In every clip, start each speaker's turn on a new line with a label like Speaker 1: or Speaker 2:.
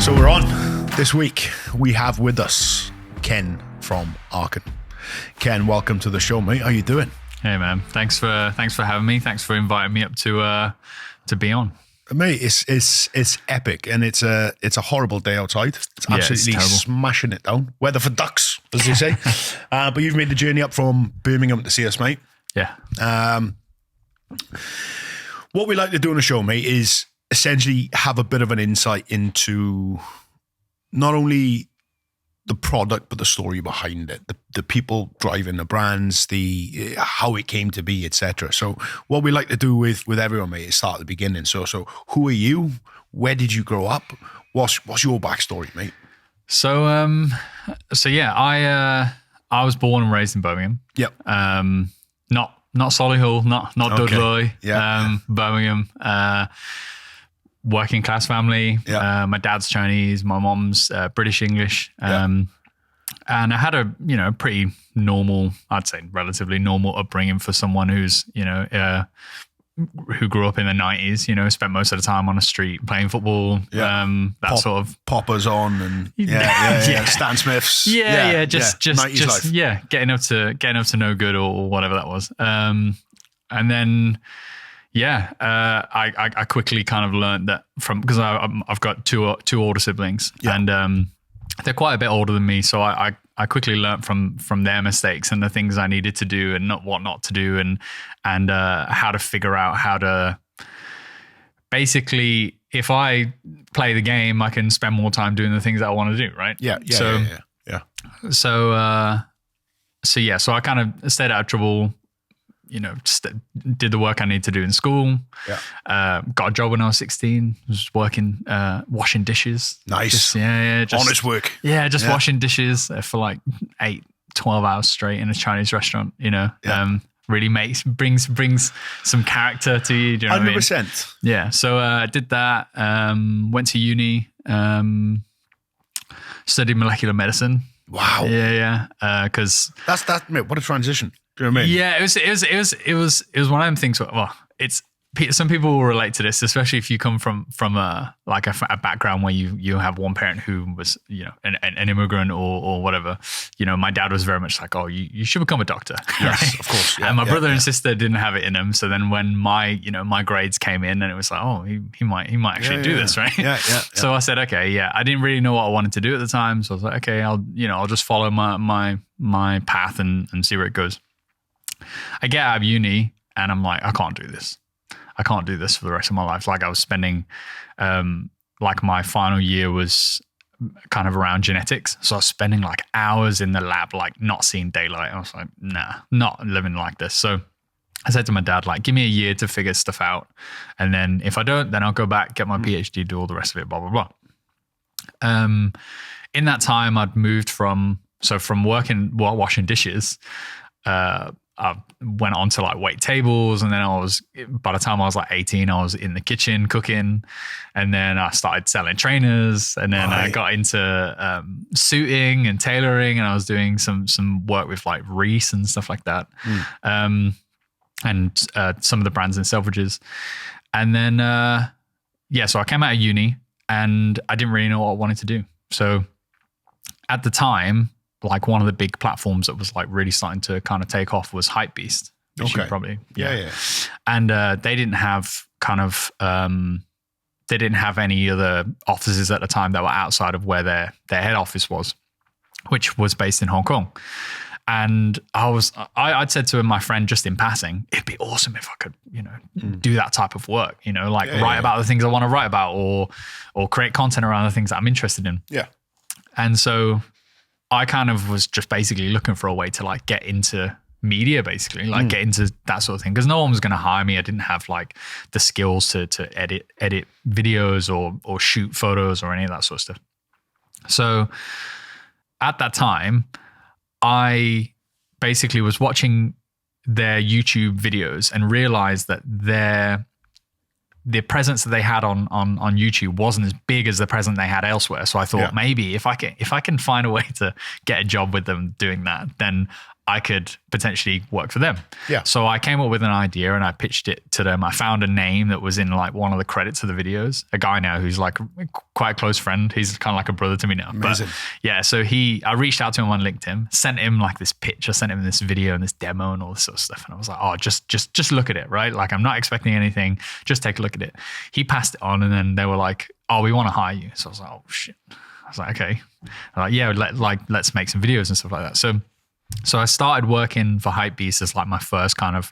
Speaker 1: So we're on. This week we have with us Ken from Arken. Ken, welcome to the show, mate. How you doing?
Speaker 2: Hey man, thanks for having me. Thanks for inviting me up to be on.
Speaker 1: Mate, it's epic, and it's a horrible day outside. It's absolutely smashing it down. Weather for ducks, as they say. But you've made the journey up from Birmingham to see us, mate.
Speaker 2: Yeah.
Speaker 1: What we like to do on the show, mate, is essentially have a bit of an insight into not only the product, but the story behind it, the people driving the brands, the how it came to be, etc. So what we like to do with everyone, mate, is start at the beginning. So who are you? Where did you grow up? What's your backstory, mate?
Speaker 2: So yeah, I was born and raised in Birmingham.
Speaker 1: Yep.
Speaker 2: Not Solihull, not Dudley.
Speaker 1: Yeah.
Speaker 2: Birmingham. Working class family.
Speaker 1: Yeah.
Speaker 2: My dad's Chinese, my mom's British English. And I had a pretty normal, I'd say relatively normal upbringing for someone who's who grew up in the 90s. Spent most of the time on the street playing football.
Speaker 1: Yeah.
Speaker 2: Sort of
Speaker 1: poppers on and Stan Smiths.
Speaker 2: Just getting up to no good or whatever that was. And then. Yeah, I quickly kind of learned that because I've got two older siblings, and they're quite a bit older than me. So I quickly learned from their mistakes and the things I needed to do and what not to do, and how to figure out how to basically, if I play the game, I can spend more time doing the things that I want to do. Right?
Speaker 1: Yeah.
Speaker 2: So I kind of stayed out of trouble. Did the work I need to do in school. Yeah. Got a job when I was 16. Was working, washing dishes.
Speaker 1: Nice.
Speaker 2: Just
Speaker 1: honest work.
Speaker 2: Yeah, washing dishes for like 8-12 hours straight in a Chinese restaurant. Really brings some character to you. Do you know
Speaker 1: 100%.
Speaker 2: What I mean? Yeah. So I did that. Went to uni. Studied molecular medicine.
Speaker 1: Wow.
Speaker 2: Yeah. Because
Speaker 1: that's mate. What a transition. Do you know what I mean?
Speaker 2: Yeah, it was one of them things where, it's some people will relate to this, especially if you come from a background where you have one parent who was an immigrant or whatever. My dad was very much like, you should become a doctor.
Speaker 1: Yes,
Speaker 2: right?
Speaker 1: of course. Yeah,
Speaker 2: and my brother and sister didn't have it in them. So then when my grades came in, and it was like, he might actually do this, right?
Speaker 1: Yeah.
Speaker 2: So I said, okay, I didn't really know what I wanted to do at the time, so I was like, okay, I'll just follow my path and see where it goes. I get out of uni and I'm like, I can't do this. I can't do this for the rest of my life. Like I was spending, my final year was kind of around genetics. So I was spending like hours in the lab, like not seeing daylight. I was like, nah, not living like this. So I said to my dad, like, give me a year to figure stuff out. And then if I don't, then I'll go back, get my PhD, do all the rest of it, blah, blah, blah. In that time I'd moved from working while washing dishes, I went on to like wait tables, and then by the time I was like 18, I was in the kitchen cooking, and then I started selling trainers, and then I got into suiting and tailoring, and I was doing some work with like Reese and stuff like that, and some of the brands in Selfridges, and then so I came out of uni and I didn't really know what I wanted to do. So at the time, like one of the big platforms that was like really starting to kind of take off was Hypebeast.
Speaker 1: Okay.
Speaker 2: Probably.
Speaker 1: Yeah.
Speaker 2: And they didn't have they didn't have any other offices at the time that were outside of where their head office was, which was based in Hong Kong. And I'd said to my friend just in passing, it'd be awesome if I could, do that type of work, write about the things I want to write about or create content around the things that I'm interested in.
Speaker 1: Yeah.
Speaker 2: And so I kind of was just basically looking for a way to like get into media, basically, like get into that sort of thing. Because no one was going to hire me. I didn't have like the skills to edit videos or shoot photos or any of that sort of stuff. So at that time, I basically was watching their YouTube videos and realized that the presence that they had on YouTube wasn't as big as the presence they had elsewhere. So I thought maybe if I can find a way to get a job with them doing that, then I could potentially work for them.
Speaker 1: Yeah.
Speaker 2: So I came up with an idea and I pitched it to them. I found a name that was in like one of the credits of the videos. A guy now who's like quite a close friend. He's kind of like a brother to me now.
Speaker 1: Amazing.
Speaker 2: But yeah, so I reached out to him on LinkedIn, sent him like this pitch. I sent him this video and this demo and all this sort of stuff. And I was like, oh, just look at it, right? Like I'm not expecting anything. Just take a look at it. He passed it on and then they were like, oh, we want to hire you. So I was like, oh shit. I was like, okay. I'm like, yeah, let's make some videos and stuff like that. So I started working for Hypebeast as like my first kind of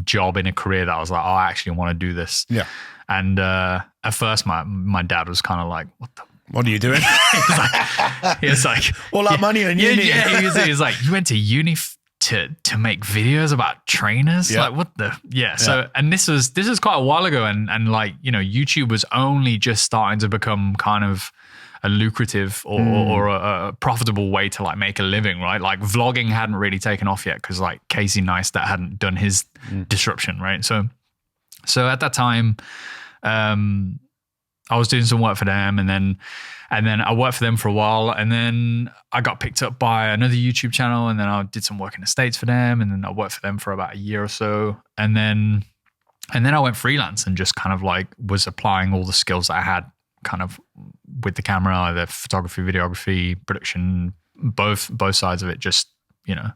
Speaker 2: job in a career that I was like, oh, I actually want to do this.
Speaker 1: Yeah.
Speaker 2: And at first my dad was kind of like,
Speaker 1: what are you doing?
Speaker 2: he was like
Speaker 1: all that money on uni.
Speaker 2: Yeah, he was like, you went to uni to make videos about trainers?
Speaker 1: Yeah.
Speaker 2: Like what the So and this was quite a while ago and like, you know, YouTube was only just starting to become kind of a lucrative or a profitable way to like make a living, right? Like vlogging hadn't really taken off yet because like Casey Neistat hadn't done his disruption, right? So at that time, I was doing some work for them and then I worked for them for a while and then I got picked up by another YouTube channel and then I did some work in the States for them and then I worked for them for about a year or so and then I went freelance and just kind of like was applying all the skills that I had kind of with the camera, the photography, videography, production, both sides of it, just, you know,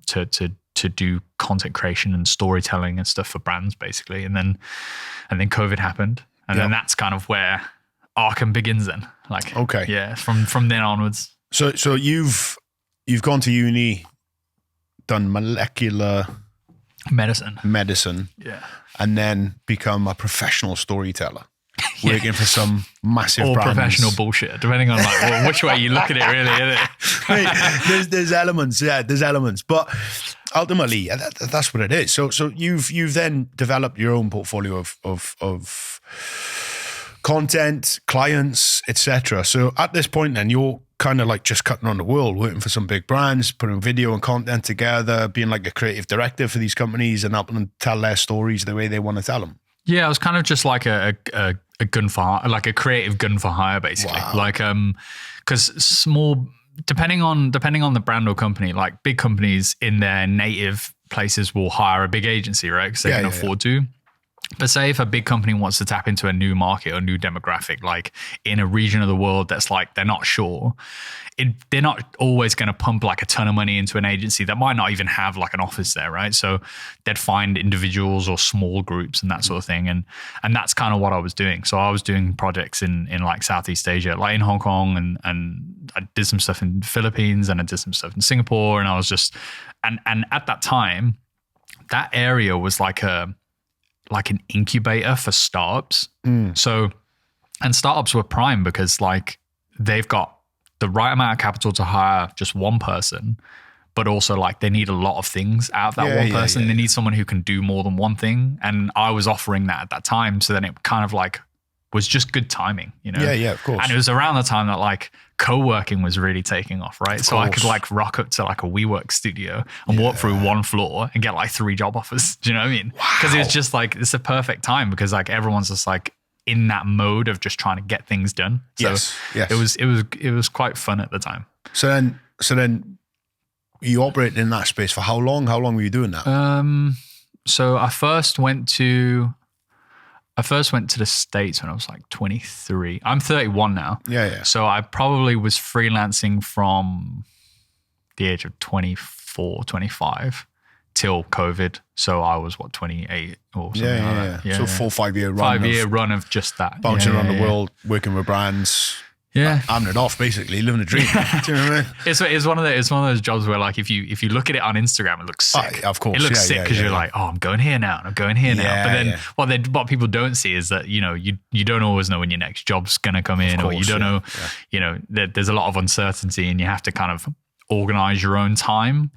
Speaker 2: to do content creation and storytelling and stuff for brands basically. And then COVID happened. And then that's kind of where Arken begins then. Like,
Speaker 1: okay.
Speaker 2: Yeah. From then onwards.
Speaker 1: So you've gone to uni, done molecular medicine.
Speaker 2: Yeah.
Speaker 1: And then become a professional storyteller. Working for some massive
Speaker 2: or
Speaker 1: brands.
Speaker 2: Professional bullshit, depending on like which way you look at it, really, isn't it?
Speaker 1: There's elements, but ultimately that's what it is. So you've then developed your own portfolio of content, clients, etc. So at this point, then you're kind of like just cutting on the world, working for some big brands, putting video and content together, being like a creative director for these companies, and helping them tell their stories the way they want to tell them.
Speaker 2: Yeah, I was kind of just like a gun for hire, like a creative gun for hire, basically.
Speaker 1: Wow.
Speaker 2: Like, because small, depending on the brand or company, like big companies in their native places will hire a big agency, right? Because they can afford to. But say if a big company wants to tap into a new market or new demographic, like in a region of the world that's like they're not sure, they're not always going to pump like a ton of money into an agency that might not even have like an office there, right? So they'd find individuals or small groups and that sort of thing, and that's kind of what I was doing. So I was doing projects in like Southeast Asia, like in Hong Kong, and I did some stuff in the Philippines, and I did some stuff in Singapore, and I was just and at that time, that area was like an incubator for startups. So, and startups were prime because like they've got the right amount of capital to hire just one person, but also like they need a lot of things out of that one person. They need someone who can do more than one thing. And I was offering that at that time. So then it kind of like was just good timing, you know?
Speaker 1: Yeah, of course.
Speaker 2: And it was around the time that like co-working was really taking off, right? So I could like rock up to like a WeWork studio and walk through one floor and get like 3 job offers. Do you know what I mean? Because it was just like, it's a perfect time because like everyone's just like in that mode of just trying to get things done. So
Speaker 1: yes.
Speaker 2: It was quite fun at the time. So
Speaker 1: then you operated in that space for how long? How long were you doing that?
Speaker 2: So I first went to the States when I was like 23. I'm 31 now.
Speaker 1: Yeah.
Speaker 2: So I probably was freelancing from the age of 24, 25 till COVID. So I was 28 or something like that. Yeah.
Speaker 1: So 4 or 5 year run.
Speaker 2: 5-year run of just that.
Speaker 1: Bouncing around the world, working with brands.
Speaker 2: Yeah.
Speaker 1: Having it off, basically, living a dream. Do you know what I mean?
Speaker 2: It's one of those jobs where like if you look at it on Instagram, it looks sick.
Speaker 1: Of course.
Speaker 2: It looks sick because you're like, oh, I'm going here now and I'm going here now. But then what people don't see is that, you know, you don't always know when your next job's going to come in, or you don't know, you know, there's a lot of uncertainty and you have to kind of organize your own time.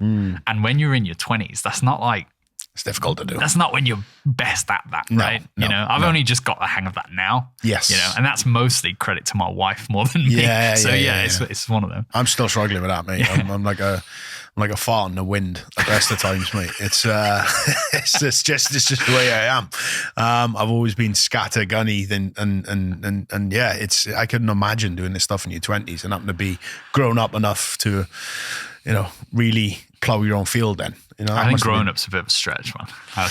Speaker 2: And when you're in your 20s, that's not like,
Speaker 1: it's difficult to do.
Speaker 2: That's not when you're best at that, right? You know, I've only just got the hang of that now.
Speaker 1: Yes.
Speaker 2: You know, and that's mostly credit to my wife more than me. It's one of them.
Speaker 1: I'm still struggling with that, mate. I'm like a fart in the wind at the best of times, mate. It's just the way I am. I've always been scattergunny and I couldn't imagine doing this stuff in your 20s and happen to be grown up enough to really plow your own field then.
Speaker 2: I think growing up's a bit of a stretch, man. I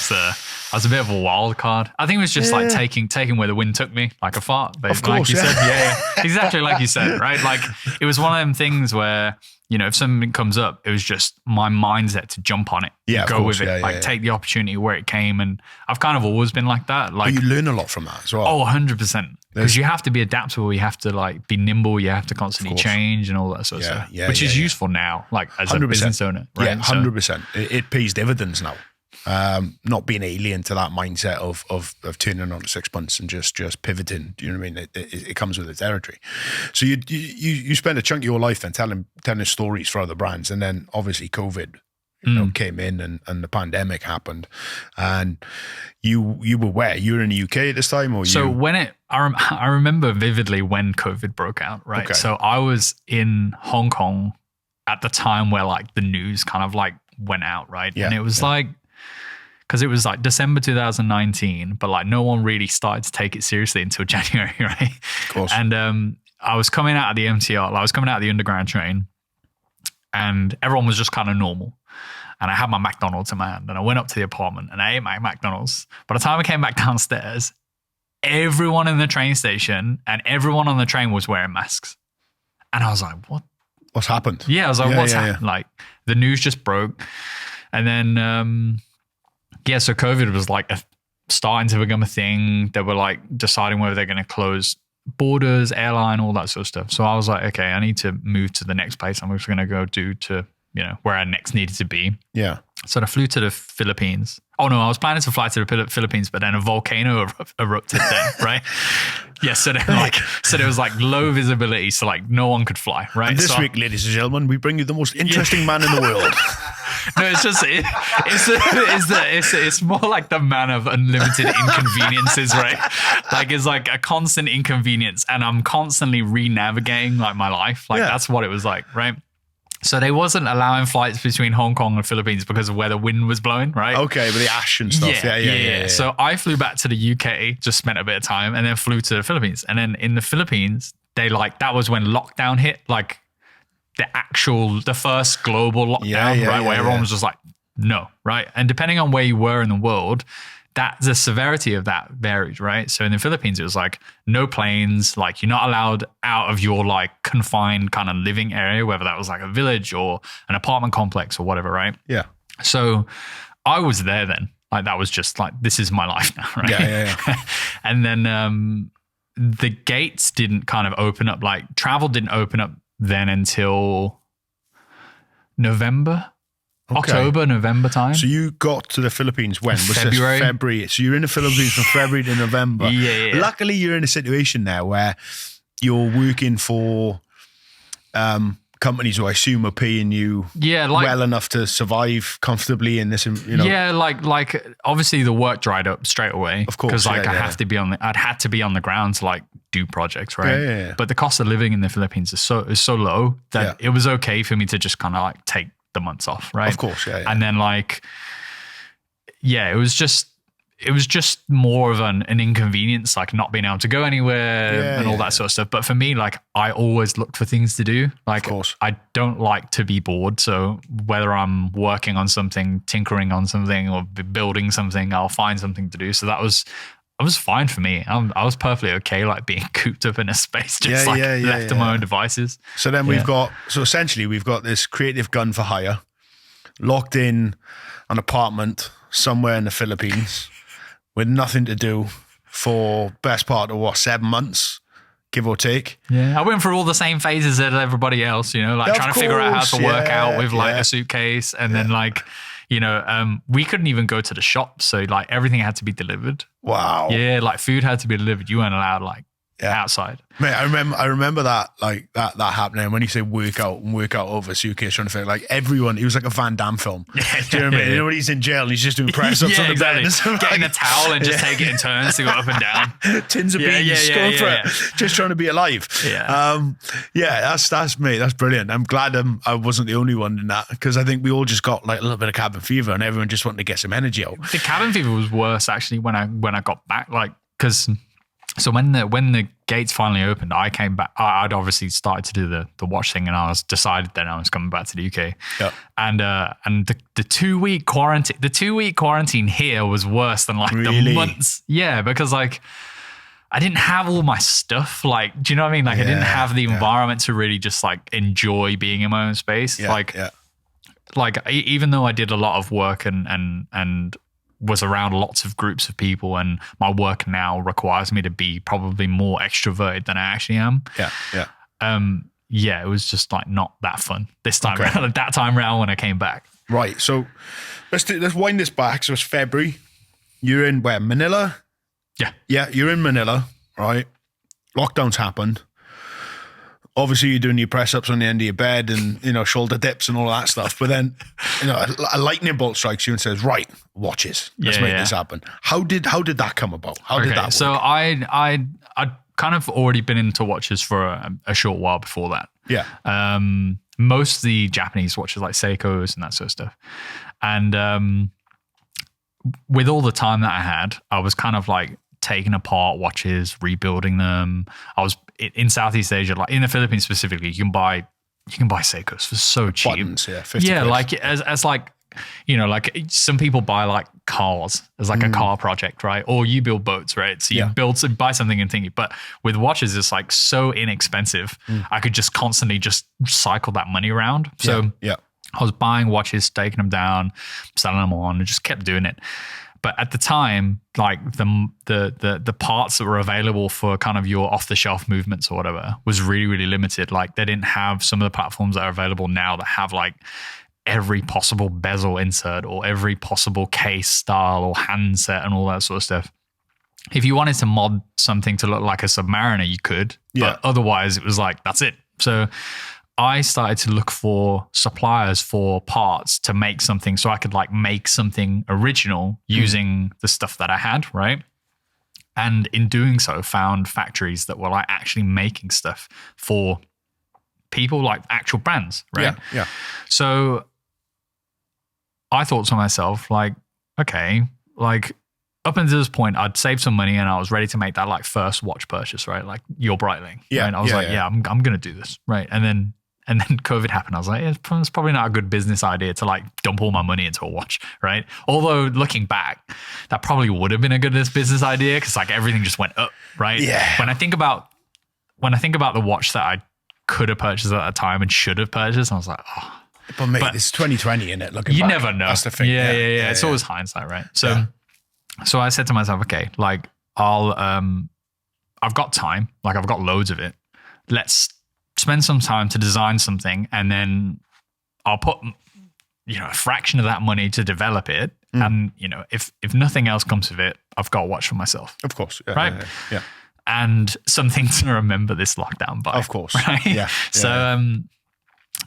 Speaker 2: was a bit of a wild card. I think it was just like taking where the wind took me, like a fart. But
Speaker 1: of course,
Speaker 2: like you said, exactly like you said, right? Like it was one of them things where, if something comes up, it was just my mindset to jump on it, go with it, take the opportunity where it came. And I've kind of always been like that. Like,
Speaker 1: but you learn a lot from that as well.
Speaker 2: Oh, 100%. Because you have to be adaptable. You have to like be nimble. You have to constantly change and all that sort of stuff, which is useful now, like as 100%. A business owner. Right?
Speaker 1: Yeah, 100%. It pays dividends now. Not being alien to that mindset of turning on 6 months and just pivoting. Do you know what I mean? It comes with the territory. So you spend a chunk of your life then telling stories for other brands, and then obviously COVID came in and the pandemic happened, and you were where? You were in the UK at this time, or
Speaker 2: so when I remember vividly when COVID broke out, right? Okay. So I was in Hong Kong at the time where like the news kind of like went out, right? Yeah, and it was like, because it was like December 2019, but like no one really started to take it seriously until January, right?
Speaker 1: Of course.
Speaker 2: And I was coming out of the MTR, I was coming out of the underground train, and everyone was just kind of normal. And I had my McDonald's in my hand, and I went up to the apartment and I ate my McDonald's. By the time I came back downstairs, everyone in the train station and everyone on the train was wearing masks. And I was like, what?
Speaker 1: What's happened?
Speaker 2: Yeah, I was like, what's happened? Like the news just broke. And then, so COVID was like starting to become a thing. They were like deciding whether they're going to close borders, airline, all that sort of stuff. So I was like, okay, I need to move to the next place. I'm just going to go to where I next needed to be.
Speaker 1: Yeah.
Speaker 2: So I flew to the Philippines. Oh no, I was planning to fly to the Philippines, but then a volcano erupted there, right? Yeah, so there was like low visibility, so like no one could fly, right?
Speaker 1: And this week, ladies and gentlemen, we bring you the most interesting man in the world.
Speaker 2: No, it's just it's more like the man of unlimited inconveniences, right? Like it's like a constant inconvenience, and I'm constantly re-navigating like my life. Like that's what it was like, right? So they wasn't allowing flights between Hong Kong and Philippines because of where the wind was blowing, right?
Speaker 1: Okay, but the ash and stuff. Yeah.
Speaker 2: So I flew back to the UK, just spent a bit of time, and then flew to the Philippines. And then in the Philippines, that was when lockdown hit, like the first global lockdown, right? Where everyone was just like, no, right? And depending on where you were in the world, the severity of that varied, right? So in the Philippines, it was like no planes, like you're not allowed out of your like confined kind of living area, whether that was like a village or an apartment complex or whatever, right?
Speaker 1: Yeah.
Speaker 2: So I was there then. Like that was just like, this is my life now, right?
Speaker 1: Yeah.
Speaker 2: And then the gates didn't kind of open up, like travel didn't open up then until November. Okay. October, November time.
Speaker 1: So you got to the Philippines when? Was
Speaker 2: February.
Speaker 1: This February. So you're in the Philippines from February to November.
Speaker 2: Yeah.
Speaker 1: Luckily, you're in a situation now where you're working for companies who I assume are paying you well enough to survive comfortably in this,
Speaker 2: Yeah, like obviously the work dried up straight away.
Speaker 1: Of course.
Speaker 2: Because I'd had to be on the ground to like do projects, right?
Speaker 1: Yeah.
Speaker 2: But the cost of living in the Philippines is so low that it was okay for me to just kind of like take the months off, right?
Speaker 1: Of course, yeah.
Speaker 2: And then it was just more of an inconvenience, like not being able to go anywhere and all that sort of stuff. But for me, like I always look for things to do. Like
Speaker 1: of course.
Speaker 2: I don't like to be bored. So whether I'm working on something, tinkering on something, or building something, I'll find something to do. So that was fine for me. I was perfectly okay, like being cooped up in a space, just left to my own devices.
Speaker 1: So then essentially we've got this creative gun for hire, locked in an apartment somewhere in the Philippines with nothing to do for best part of 7 months, give or take.
Speaker 2: Yeah, I went through all the same phases as everybody else, like trying to figure out how to work out with like a suitcase, and then like, we couldn't even go to the shop. So like everything had to be delivered.
Speaker 1: Wow.
Speaker 2: Yeah. Like food had to be delivered. You weren't allowed like outside.
Speaker 1: Mate, I remember that, like that happening. When you say work out over a suitcase, trying to figure like everyone, it was like a Van Damme film.
Speaker 2: Yeah,
Speaker 1: do you know what I mean? You know when he's in jail and he's just doing press ups on the bed.
Speaker 2: Getting a towel and just taking it in turns to go up and down.
Speaker 1: Tins of beans, going for it. Just trying to be alive.
Speaker 2: Yeah.
Speaker 1: That's me. That's brilliant. I'm glad I wasn't the only one in that, because I think we all just got like a little bit of cabin fever and everyone just wanted to get some energy out.
Speaker 2: The cabin fever was worse actually when I got back, like, because So when the gates finally opened, I came back. I'd obviously started to do the watch thing, and I was decided then I was coming back to the UK.
Speaker 1: Yeah.
Speaker 2: And the 2-week quarantine, here was worse than like the
Speaker 1: Really?
Speaker 2: months. Yeah, because like I didn't have all my stuff. Like, do you know what I mean? Like I didn't have the environment to really just like enjoy being in my own space. Like even though I did a lot of work and was around lots of groups of people, and my work now requires me to be probably more extroverted than I actually am. It was just like not that fun this time around. That time around when I came back.
Speaker 1: Right. So let's wind this back. So it's February. You're in where? Manila?
Speaker 2: Yeah.
Speaker 1: Yeah, you're in Manila, right? Lockdown's happened. Obviously, you're doing your press ups on the end of your bed and, shoulder dips and all that stuff. But then, a lightning bolt strikes you and says, right, watches. Let's make this happen. How did that come about? How did that work?
Speaker 2: So I'd kind of already been into watches for a short while before that.
Speaker 1: Yeah.
Speaker 2: Most of the Japanese watches like Seiko's and that sort of stuff. And with all the time that I had, I was kind of like taking apart watches, rebuilding them. I was in Southeast Asia, like in the Philippines specifically, you can buy Seikos for so cheap.
Speaker 1: Buttons, 50
Speaker 2: yeah,
Speaker 1: quid.
Speaker 2: like as like, like some people buy like cars as like a car project, right? Or you build boats, right? So you buy something and think, but with watches, it's like so inexpensive. I could just constantly just cycle that money around. So I was buying watches, taking them down, selling them on, and just kept doing it. But at the time, like the parts that were available for kind of your off-the-shelf movements or whatever was really, really limited. Like they didn't have some of the platforms that are available now that have like every possible bezel insert or every possible case style or handset and all that sort of stuff. If you wanted to mod something to look like a Submariner, you could. But otherwise, it was like, that's it. So I started to look for suppliers for parts to make something so I could like make something original using the stuff that I had, right? And in doing so, found factories that were like actually making stuff for people, like actual brands, right?
Speaker 1: Yeah.
Speaker 2: So I thought to myself, like, okay, like up until this point, I'd saved some money and I was ready to make that like first watch purchase, right? Like your Breitling.
Speaker 1: Yeah.
Speaker 2: Right? I was I'm going to do this, right? And then COVID happened. I was like, it's probably not a good business idea to like dump all my money into a watch, right? Although looking back, that probably would have been a good business idea because like everything just went up, right?
Speaker 1: Yeah.
Speaker 2: When I think about the watch that I could have purchased at that time and should have purchased, I was like, oh.
Speaker 1: But mate, it's 2020 in it. Looking
Speaker 2: you
Speaker 1: back.
Speaker 2: never know.
Speaker 1: That's the thing.
Speaker 2: Yeah. It's always hindsight, right? So I said to myself, okay, like I've got time, like I've got loads of it. Let's spend some time to design something, and then I'll put a fraction of that money to develop it. And if nothing else comes of it, I've got a watch for myself.
Speaker 1: Of course,
Speaker 2: right?
Speaker 1: Yeah.
Speaker 2: And something to remember this lockdown by.
Speaker 1: Of course,
Speaker 2: right?
Speaker 1: Yeah.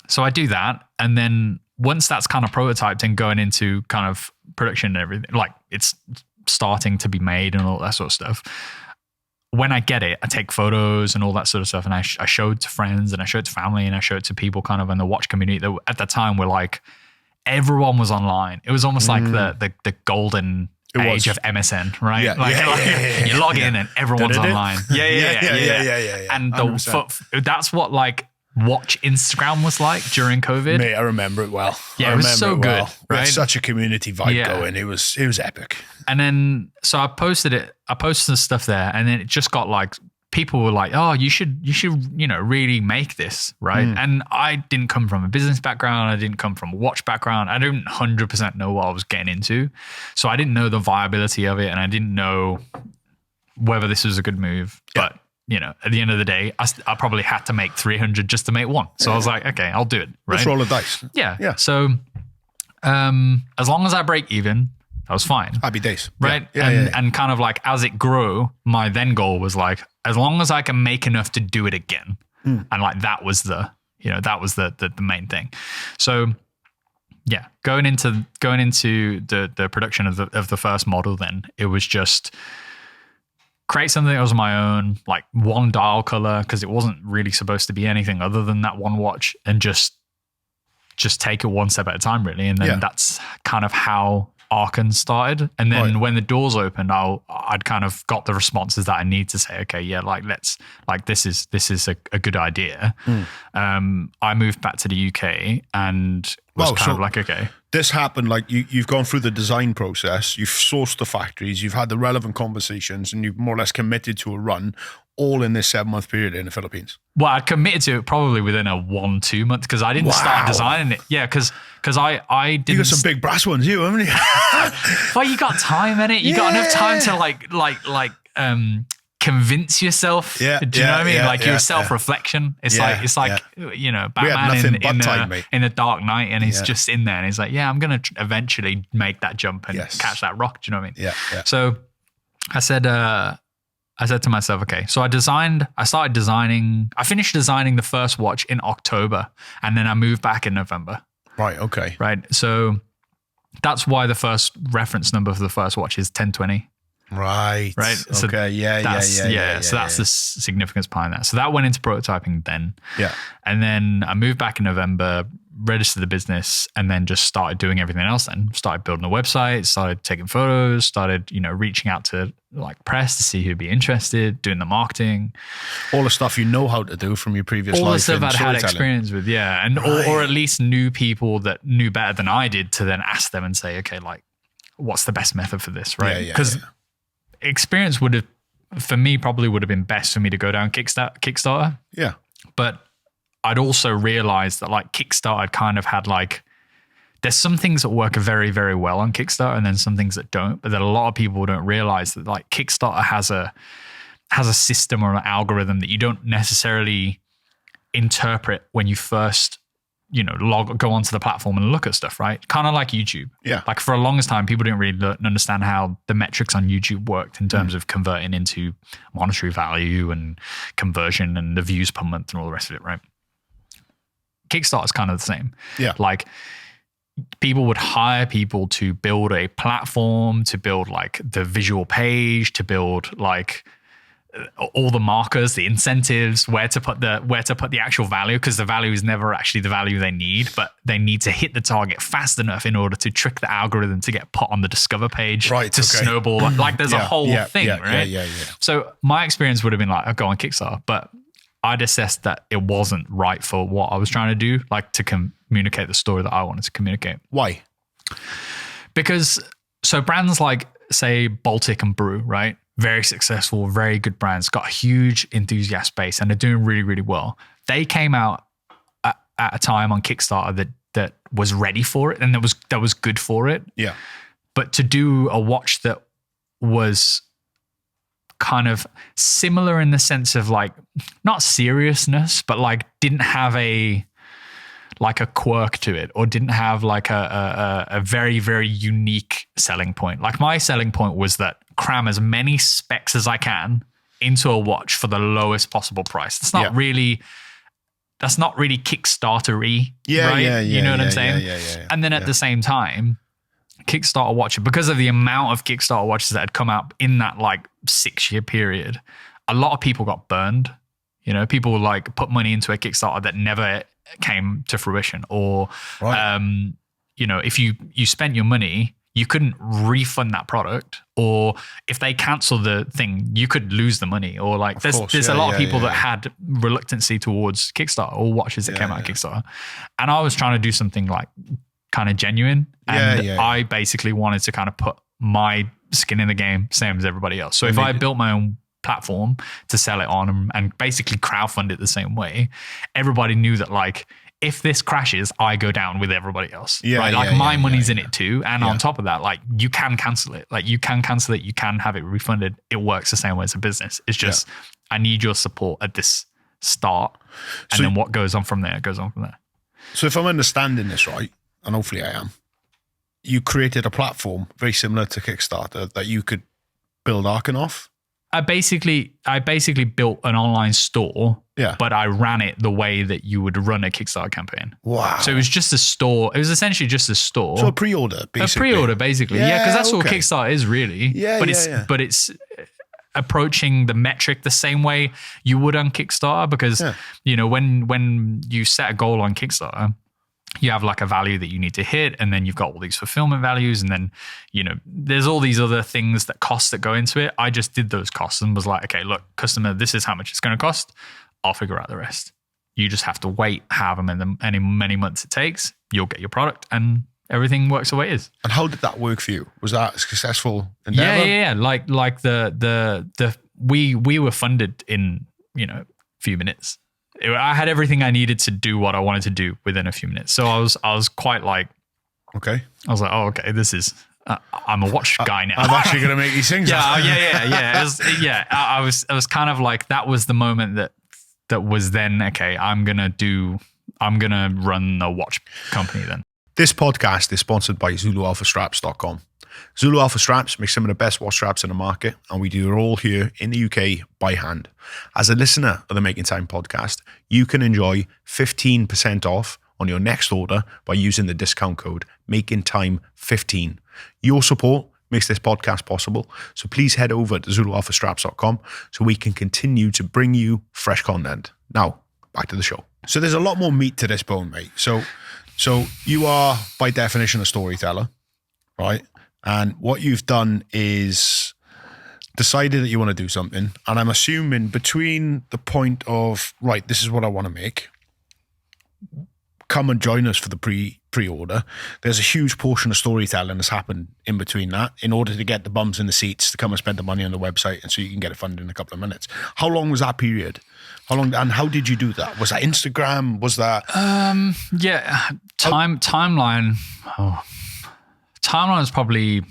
Speaker 2: So I do that, and then once that's kind of prototyped and going into kind of production and everything, like it's starting to be made and all that sort of stuff. When I get it, I take photos and all that sort of stuff, and I show it to friends and I show it to family and I show it to people kind of in the watch community that at the time were like, everyone was online. It was almost like the golden age of MSN, right?
Speaker 1: Yeah.
Speaker 2: You log in and everyone's online.
Speaker 1: Yeah.
Speaker 2: And that's what like watch Instagram was like during COVID.
Speaker 1: Mate, I remember it well.
Speaker 2: Yeah, it was so good.
Speaker 1: Well. We had
Speaker 2: Right?
Speaker 1: such a community vibe going. It was epic.
Speaker 2: And then, so I posted the stuff there, and then it just got like, people were like, oh, you should, really make this, right? And I didn't come from a business background. I didn't come from a watch background. I didn't 100% know what I was getting into. So I didn't know the viability of it, and I didn't know whether this was a good move. But, at the end of the day, I probably had to make 300 just to make one. So I was like, okay, I'll do it. Right?
Speaker 1: Let's roll the dice.
Speaker 2: Yeah. So as long as I break even, that was fine.
Speaker 1: Happy days.
Speaker 2: Right.
Speaker 1: Yeah.
Speaker 2: And kind of like as it grew, my then goal was like, as long as I can make enough to do it again. And like, that was the main thing. So yeah, going into the production of the first model, then it was just create something that was my own, like one dial color, because it wasn't really supposed to be anything other than that one watch, and just take it one step at a time, really. And then that's kind of how Arken started. And then
Speaker 1: Right.
Speaker 2: when the doors opened, I'd kind of got the responses that I need to say, okay, yeah, like this is a good idea. I moved back to the UK and was
Speaker 1: Wow,
Speaker 2: kind
Speaker 1: so-
Speaker 2: of like, okay.
Speaker 1: This happened like you've gone through the design process, you've sourced the factories, you've had the relevant conversations, and you've more or less committed to a run all in this 7-month period in the Philippines.
Speaker 2: Well, I committed to it probably within a 1-2 month because I didn't start designing it. Yeah, because I didn't.
Speaker 1: You got some big brass ones, haven't you?
Speaker 2: Well, you got time in it. You got enough time to convince yourself.
Speaker 1: Yeah,
Speaker 2: Do you know what I mean?
Speaker 1: yeah,
Speaker 2: like
Speaker 1: yeah,
Speaker 2: your self-reflection. It's
Speaker 1: Yeah,
Speaker 2: like
Speaker 1: We have
Speaker 2: Batman
Speaker 1: nothing but time, mate.
Speaker 2: in the Dark Knight, and he's
Speaker 1: Yeah.
Speaker 2: just in there, and he's like, yeah, I'm gonna eventually make that jump and
Speaker 1: Yes.
Speaker 2: catch that rock. Do you know what I mean?
Speaker 1: Yeah, yeah.
Speaker 2: So I said to myself, okay, so I finished designing the first watch in October, and then I moved back in November.
Speaker 1: Right, okay.
Speaker 2: Right. So that's why the first reference number for the first watch is 1020.
Speaker 1: Right.
Speaker 2: Right. So
Speaker 1: Okay. Yeah.
Speaker 2: So that's the significance behind that. So that went into prototyping then.
Speaker 1: Yeah.
Speaker 2: And then I moved back in November, registered the business, and then just started doing everything else then. Started building a website, started taking photos, started, reaching out to like press to see who'd be interested, doing the marketing.
Speaker 1: All the stuff you know how to do from your previous life.
Speaker 2: All the stuff
Speaker 1: in
Speaker 2: I'd had
Speaker 1: storytelling.
Speaker 2: experience with, yeah. And or at least knew people that knew better than I did to then ask them and say, okay, like, what's the best method for this, right? Because experience would have, for me, probably would have been best for me to go down Kickstarter.
Speaker 1: Yeah.
Speaker 2: But I'd also realized that like Kickstarter kind of had like, there's some things that work very, very well on Kickstarter and then some things that don't, but that a lot of people don't realize that like Kickstarter has a system or an algorithm that you don't necessarily interpret when you first, go onto the platform and look at stuff, right? Kind of like YouTube.
Speaker 1: Yeah.
Speaker 2: Like for the longest time, people didn't really understand how the metrics on YouTube worked in terms of converting into monetary value and conversion and the views per month and all the rest of it, right? Kickstarter is kind of the same.
Speaker 1: Yeah.
Speaker 2: Like people would hire people to build a platform, to build like the visual page, to build like all the markers, the incentives, where to put the actual value, because the value is never actually the value they need, but they need to hit the target fast enough in order to trick the algorithm to get put on the discover page to snowball. Like there's a whole thing, right?
Speaker 1: Yeah.
Speaker 2: So my experience would have been like, I'll go on Kickstarter, but I'd assessed that it wasn't right for what I was trying to do, like to communicate the story that I wanted to communicate.
Speaker 1: Why?
Speaker 2: Because so brands like, say, Baltic and Brew, right? Very successful, very good brands, got a huge enthusiast base, and they're doing really, really well. They came out at a time on Kickstarter that was ready for it and that was good for it.
Speaker 1: Yeah.
Speaker 2: But to do a watch that was kind of similar in the sense of like not seriousness, but like didn't have a quirk to it, or didn't have like a very, very unique selling point. Like my selling point was that cram as many specs as I can into a watch for the lowest possible price. That's not really Kickstarter-y, right?
Speaker 1: Yeah,
Speaker 2: you know what I'm saying?
Speaker 1: Yeah.
Speaker 2: And then at the same time, Kickstarter watch, because of the amount of Kickstarter watches that had come out in that like 6-year period, a lot of people got burned. People like put money into a Kickstarter that never came to fruition, or if you spent your money, you couldn't refund that product, or if they cancel the thing, you could lose the money, or like there's a lot of people that had reluctancy towards Kickstarter or watches that came out of Kickstarter. And I was trying to do something like kind of genuine, and I basically wanted to kind of put my skin in the game, same as everybody else. So if I built my own platform to sell it on and basically crowdfund it the same way, everybody knew that like, if this crashes, I go down with everybody else, right? Like my money's in it too. And on top of that, like you can cancel it. Like you can cancel it. You can have it refunded. It works the same way as a business. It's just, I need your support at this start. And then what goes on from there, goes on from there.
Speaker 1: So if I'm understanding this right, and hopefully I am, you created a platform very similar to Kickstarter that you could build Arken off?
Speaker 2: I basically built an online store, but I ran it the way that you would run a Kickstarter campaign.
Speaker 1: Wow.
Speaker 2: So it was just a store. It was essentially just a store.
Speaker 1: So a pre-order, basically.
Speaker 2: A pre-order, basically. Yeah, because that's what Kickstarter is really. But it's approaching the metric the same way you would on Kickstarter, because when you set a goal on Kickstarter, you have like a value that you need to hit, and then you've got all these fulfillment values, and then, you know, there's all these other things costs that go into it. I just did those costs and was like, okay, look, customer, this is how much it's going to cost. I'll figure out the rest. You just have to wait however many months it takes. You'll get your product and everything works the way it is.
Speaker 1: And how did that work for you? Was that a successful endeavor?
Speaker 2: Yeah. Like we were funded in, you know, a few minutes. I had everything I needed to do what I wanted to do within a few minutes. So I was quite like,
Speaker 1: okay.
Speaker 2: I was like, oh, okay, this is, I'm a watch guy now.
Speaker 1: I'm actually going to make these things.
Speaker 2: Yeah. I was kind of like, that was the moment that was then, okay, I'm going to run a watch company then.
Speaker 1: This podcast is sponsored by zulualphastraps.com. Zulu Alpha Straps make some of the best watch straps in the market, and we do it all here in the UK by hand. As a listener of the Making Time podcast, you can enjoy 15% off on your next order by using the discount code MakingTime15. Your support makes this podcast possible, so please head over to zulualphastraps.com so we can continue to bring you fresh content. Now, back to the show. So there's a lot more meat to this bone, mate. So you are, by definition, a storyteller, right? And what you've done is decided that you want to do something. And I'm assuming between the point of, right, this is what I want to make, come and join us for the pre-order, there's a huge portion of storytelling that's happened in between that in order to get the bums in the seats to come and spend the money on the website, and so you can get it funded in a couple of minutes. How long was that period? How long, and how did you do that? Was that Instagram? Was that...
Speaker 2: Timeline. Timeline was probably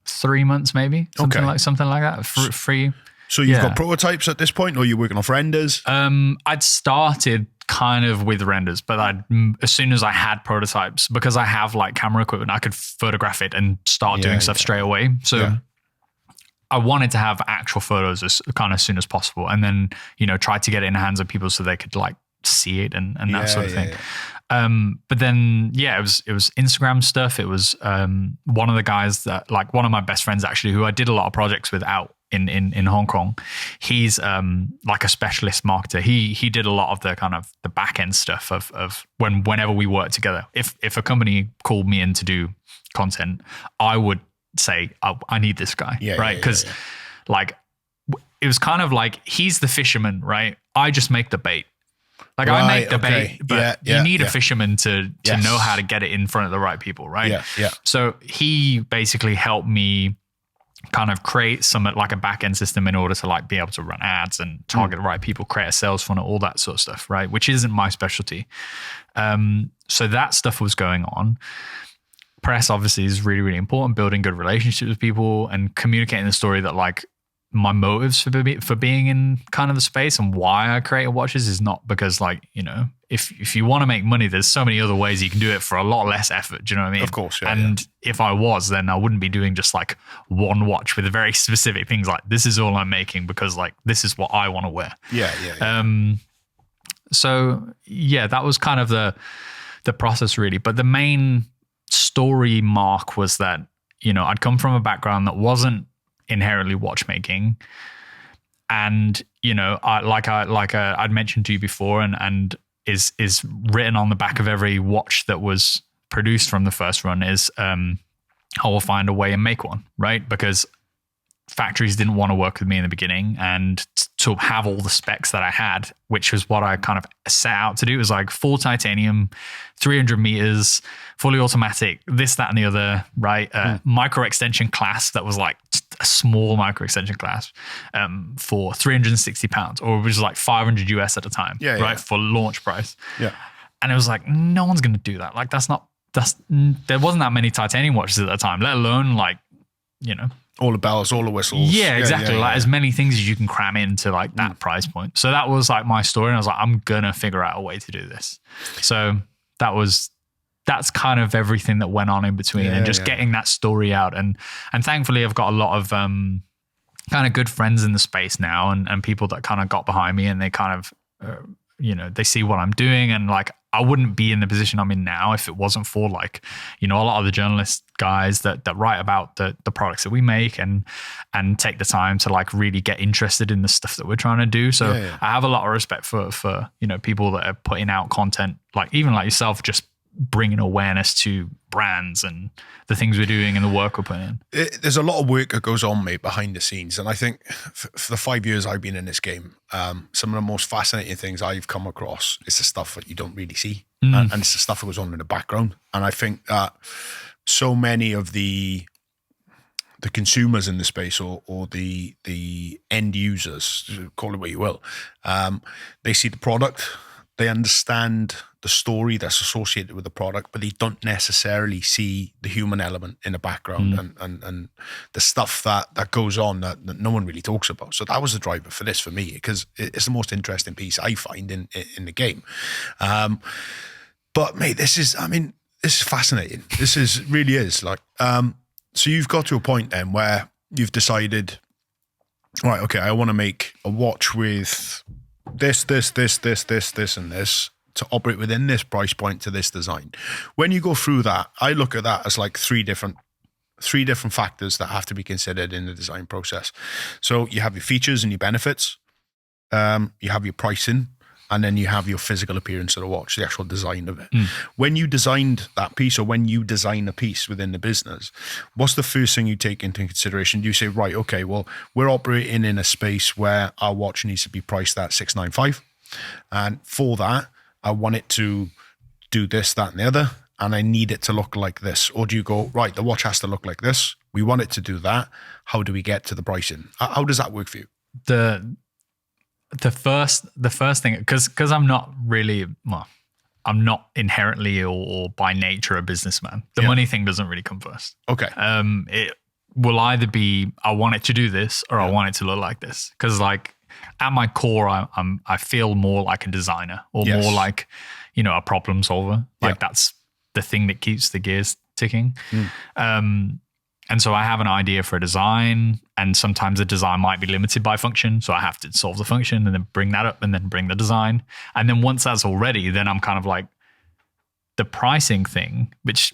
Speaker 2: 3 months, maybe something like that. Free.
Speaker 1: So you've got prototypes at this point, or you're working off renders?
Speaker 2: I'd started kind of with renders, but as soon as I had prototypes, because I have like camera equipment, I could photograph it and start doing stuff straight away. So I wanted to have actual photos as soon as possible, and then, you know, try to get it in the hands of people so they could like see it and that sort of thing. But then, it was Instagram stuff. It was one of the guys that, like, one of my best friends actually, who I did a lot of projects with out in Hong Kong. He's like a specialist marketer. He did a lot of the kind of the back end stuff of whenever we worked together. If a company called me in to do content, I would say, I need this guy, right? Because like, it was kind of like, he's the fisherman, right? I just make the bait. Like, I make the bait, but you need a fisherman to know how to get it in front of the right people, right?
Speaker 1: Yeah.
Speaker 2: So he basically helped me kind of create like a back end system in order to like be able to run ads and target the right people, create a sales funnel, all that sort of stuff, right? Which isn't my specialty. So that stuff was going on. Press obviously is really, really important. Building good relationships with people and communicating the story that, like, my motives for being in kind of the space and why I created watches is not because, like, you know, if you want to make money, there's so many other ways you can do it for a lot less effort. Do you know what I mean?
Speaker 1: Of course.
Speaker 2: If I was, then I wouldn't be doing just like one watch with very specific things. Like, this is all I'm making because, like, this is what I want to wear. So that was kind of the process, really. But the main story mark was that, you know, I'd come from a background that wasn't inherently watchmaking, and, you know, I'd mentioned to you before, and is written on the back of every watch that was produced from the first run is I will find a way and make one, right? Because factories didn't want to work with me in the beginning, and to have all the specs that I had, which was what I kind of set out to do. It was like full titanium, 300 meters, fully automatic, this, that, and the other, right? Micro extension clasp that was like a small micro extension clasp for 360 pounds, or which was like 500 US at the time, right? For launch price. And it was like, no one's going to do that. Like, there wasn't that many titanium watches at the time, let alone, like, you know,
Speaker 1: all the bells, all the whistles.
Speaker 2: Yeah, exactly. Like, as many things as you can cram into like that price point. So that was like my story. And I was like, I'm going to figure out a way to do this. So that's kind of everything that went on in between, and just getting that story out. And thankfully I've got a lot of kind of good friends in the space now, and people that kind of got behind me, and they kind of, you know, they see what I'm doing, and like, I wouldn't be in the position I'm in now if it wasn't for like, a lot of the journalist guys that write about the products that we make and take the time to like really get interested in the stuff that we're trying to do. So I have a lot of respect for people that are putting out content, like even like yourself, just bringing awareness to brands and the things we're doing and the work we're putting in.
Speaker 1: There's a lot of work that goes on, mate, behind the scenes. And I think for the 5 years I've been in this game, some of the most fascinating things I've come across is the stuff that you don't really see. And it's the stuff that goes on in the background. And I think that so many of the consumers in the space or the end users, call it what you will, they see the product, they understand the story that's associated with the product, but they don't necessarily see the human element in the background and the stuff that goes on that no one really talks about. So that was the driver for this for me, because it's the most interesting piece I find in the game. But mate, this is fascinating. This really is like, so you've got to a point then where you've decided, right, okay, I want to make a watch with this, and this to operate within this price point to this design. When you go through that, I look at that as like three different factors that have to be considered in the design process. So you have your features and your benefits, you have your pricing, and then you have your physical appearance of the watch, the actual design of it. When you designed that piece, or when you design a piece within the business, what's the first thing you take into consideration? Do you say, right, okay, well, we're operating in a space where our watch needs to be priced at $695. And for that, I want it to do this, that, and the other, and I need it to look like this. Or do you go, right, the watch has to look like this. We want it to do that. How do we get to the pricing? How does that work for you?
Speaker 2: The first thing, because I'm not really, I'm not inherently or by nature a businessman. The money thing doesn't really come first.
Speaker 1: Okay.
Speaker 2: It will either be I want it to do this or I want it to look like this. Because like at my core, I feel more like a designer or more like a problem solver. Like that's the thing that keeps the gears ticking. And so I have an idea for a design, and sometimes the design might be limited by function. So I have to solve the function and then bring that up and then bring the design. And then once that's all ready, then I'm kind of like the pricing thing, which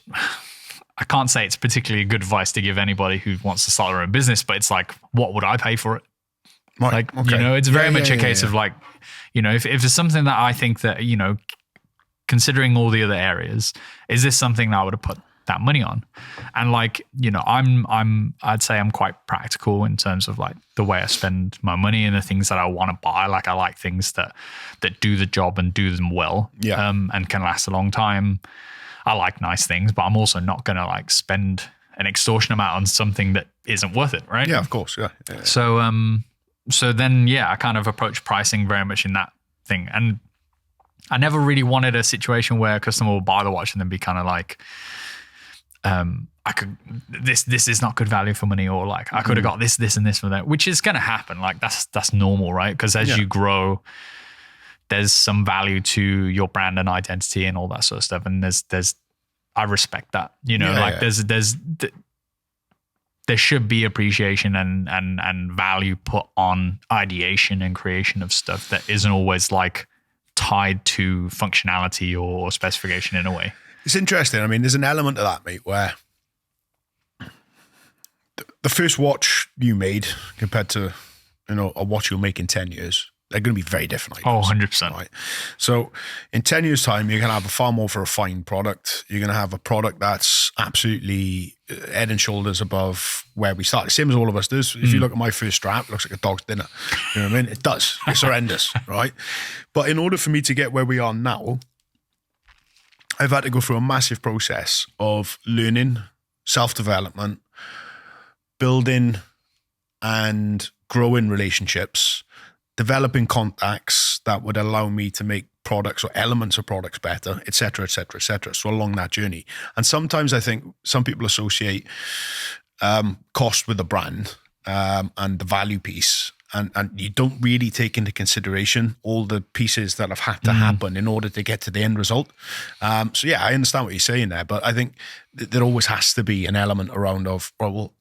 Speaker 2: I can't say it's particularly good advice to give anybody who wants to start their own business, but it's like, what would I pay for it?
Speaker 1: Right.
Speaker 2: Like,
Speaker 1: Okay.
Speaker 2: it's very much a case of like, if there's something that I think that, considering all the other areas, is this something that I would have put that money on? And like, I'd say I'm quite practical in terms of like the way I spend my money and the things that I want to buy. Like I like things that do the job and do them well, and can last a long time. I like nice things, but I'm also not going to like spend an extortionate amount on something that isn't worth it. Right.
Speaker 1: Yeah, of course. Yeah.
Speaker 2: So then, I kind of approach pricing very much in that thing. And I never really wanted a situation where a customer will buy the watch and then be kind of like, this is not good value for money, or like I could have got this, and this for that, which is going to happen. Like that's normal, right? Because as you grow, there's some value to your brand and identity and all that sort of stuff. And I respect that, there should be appreciation and value put on ideation and creation of stuff that isn't always like tied to functionality or specification in a way.
Speaker 1: It's interesting. I mean, there's an element of that, mate, where the first watch you made compared to, a watch you'll make in 10 years, they're going to be very different.
Speaker 2: Items, 100%.
Speaker 1: Right? So in 10 years' time, you're going to have a far more of a refined product. You're going to have a product that's absolutely head and shoulders above where we started. Same as all of us does. If you look at my first strap, it looks like a dog's dinner. You know what I mean? It does. It's horrendous, right? But in order for me to get where we are now, I've had to go through a massive process of learning, self-development, building and growing relationships, developing contacts that would allow me to make products or elements of products better, et cetera, et cetera, et cetera. So along that journey. And sometimes I think some people associate cost with the brand and the value piece. And you don't really take into consideration all the pieces that have had to happen in order to get to the end result. So I understand what you're saying there, but I think there always has to be an element around of, well,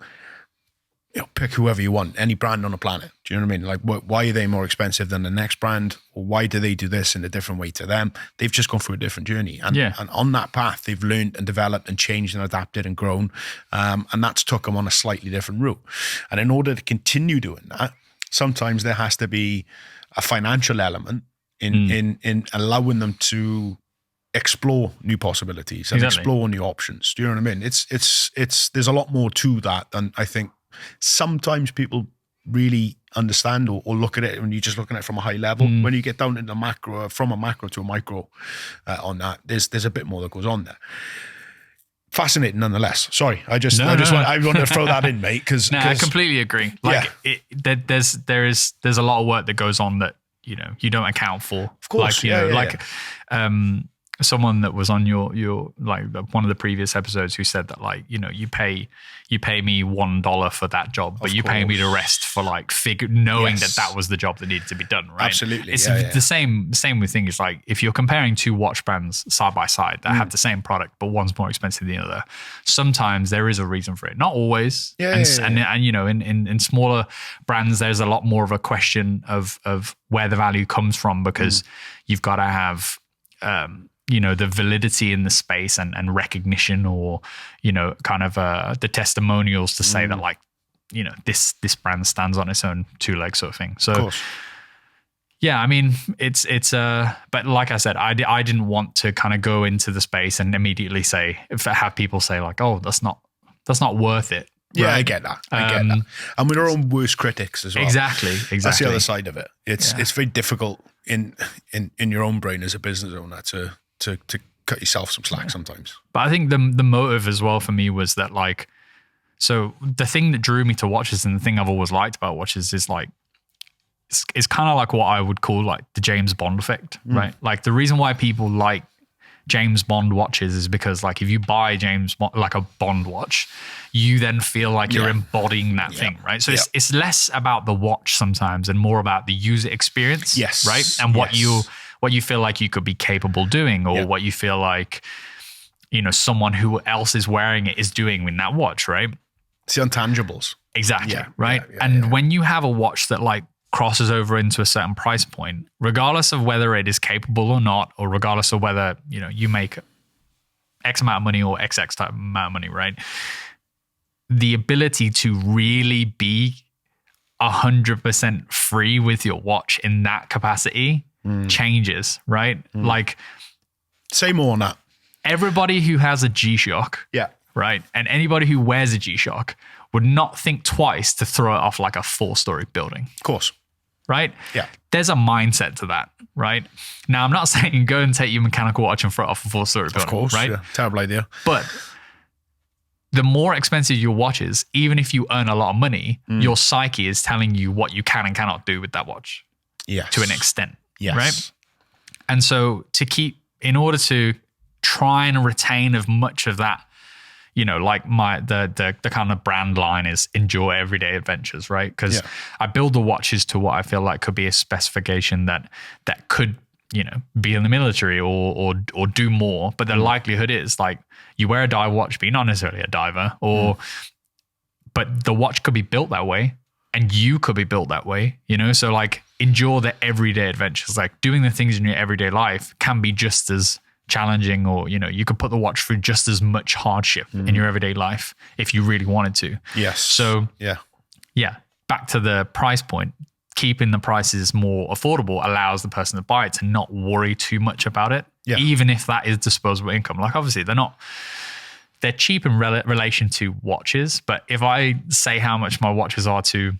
Speaker 1: pick whoever you want, any brand on the planet. Do you know what I mean? Like, why are they more expensive than the next brand? Or why do they do this in a different way to them? They've just gone through a different journey. And, and on that path, they've learned and developed and changed and adapted and grown. And that's took them on a slightly different route. And in order to continue doing that, sometimes there has to be a financial element in allowing them to explore new possibilities and explore new options. Do you know what I mean? It's there's a lot more to that than I think sometimes people really understand or look at it when you're just looking at it from a high level. When you get down into macro, from a macro to a micro on that, there's a bit more that goes on there. Fascinating nonetheless. Sorry, I want to throw that in, mate, because
Speaker 2: I completely agree. Like there's a lot of work that goes on that you don't account for. Of course, someone that was on your like one of the previous episodes who said that, like, you pay me $1 for that job, but you pay me the rest for like knowing that was the job that needed to be done, right? Absolutely. It's the same with things like if you're comparing two watch brands side by side that have the same product, but one's more expensive than the other, sometimes there is a reason for it. Not always. And in smaller brands, there's a lot more of a question of where the value comes from, because you've got to have the validity in the space and recognition, or kind of the testimonials to say that, like, this brand stands on its own two legs, sort of thing. So yeah, I mean, it's but like I said, I didn't want to kind of go into the space and immediately have people say like, oh, that's not worth it.
Speaker 1: Yeah, right? I get that. And we're our own worst critics as well.
Speaker 2: Exactly.
Speaker 1: That's the other side of it. It's very difficult in your own brain as a business owner to cut yourself some slack sometimes.
Speaker 2: But I think the motive as well for me was that, like, so the thing that drew me to watches, and the thing I've always liked about watches, is like, it's kind of like what I would call like the James Bond effect, right? Like, the reason why people like James Bond watches is because, like, if you buy like a Bond watch, you then feel like you're embodying that thing, right? So it's less about the watch sometimes and more about the user experience, right? And what you feel like you could be capable doing, or what you feel like, someone who else is wearing it is doing in that watch, right?
Speaker 1: It's the intangibles.
Speaker 2: Exactly, right? When you have a watch that, like, crosses over into a certain price point, regardless of whether it is capable or not, or regardless of whether, you make X amount of money or XX type amount of money, right? The ability to really be 100% free with your watch in that capacity changes, right? Like,
Speaker 1: say more on that.
Speaker 2: Everybody who has a G-Shock, right, and anybody who wears a G-Shock would not think twice to throw it off like a 4-story building.
Speaker 1: Of course.
Speaker 2: Right?
Speaker 1: Yeah.
Speaker 2: There's a mindset to that, right? Now, I'm not saying go and take your mechanical watch and throw it off a 4-story building. Of course, right?
Speaker 1: Terrible idea.
Speaker 2: But the more expensive your watch is, even if you earn a lot of money, your psyche is telling you what you can and cannot do with that watch.
Speaker 1: Yes.
Speaker 2: To an extent.
Speaker 1: Yes.
Speaker 2: Right? And so in order to try and retain as much of that, like the kind of brand line is enjoy everyday adventures, right? Because I build the watches to what I feel like could be a specification that could, be in the military or do more. But the likelihood is, like, you wear a dive watch, but you're not necessarily a diver, but the watch could be built that way, and you could be built that way, So, like, enjoy the everyday adventures. Like, doing the things in your everyday life can be just as challenging, or you could put the watch through just as much hardship in your everyday life if you really wanted to.
Speaker 1: Yes.
Speaker 2: So back to the price point, keeping the prices more affordable allows the person to buy it to not worry too much about it, even if that is disposable income. Like, obviously they're cheap in relation to watches, but if I say how much my watches are to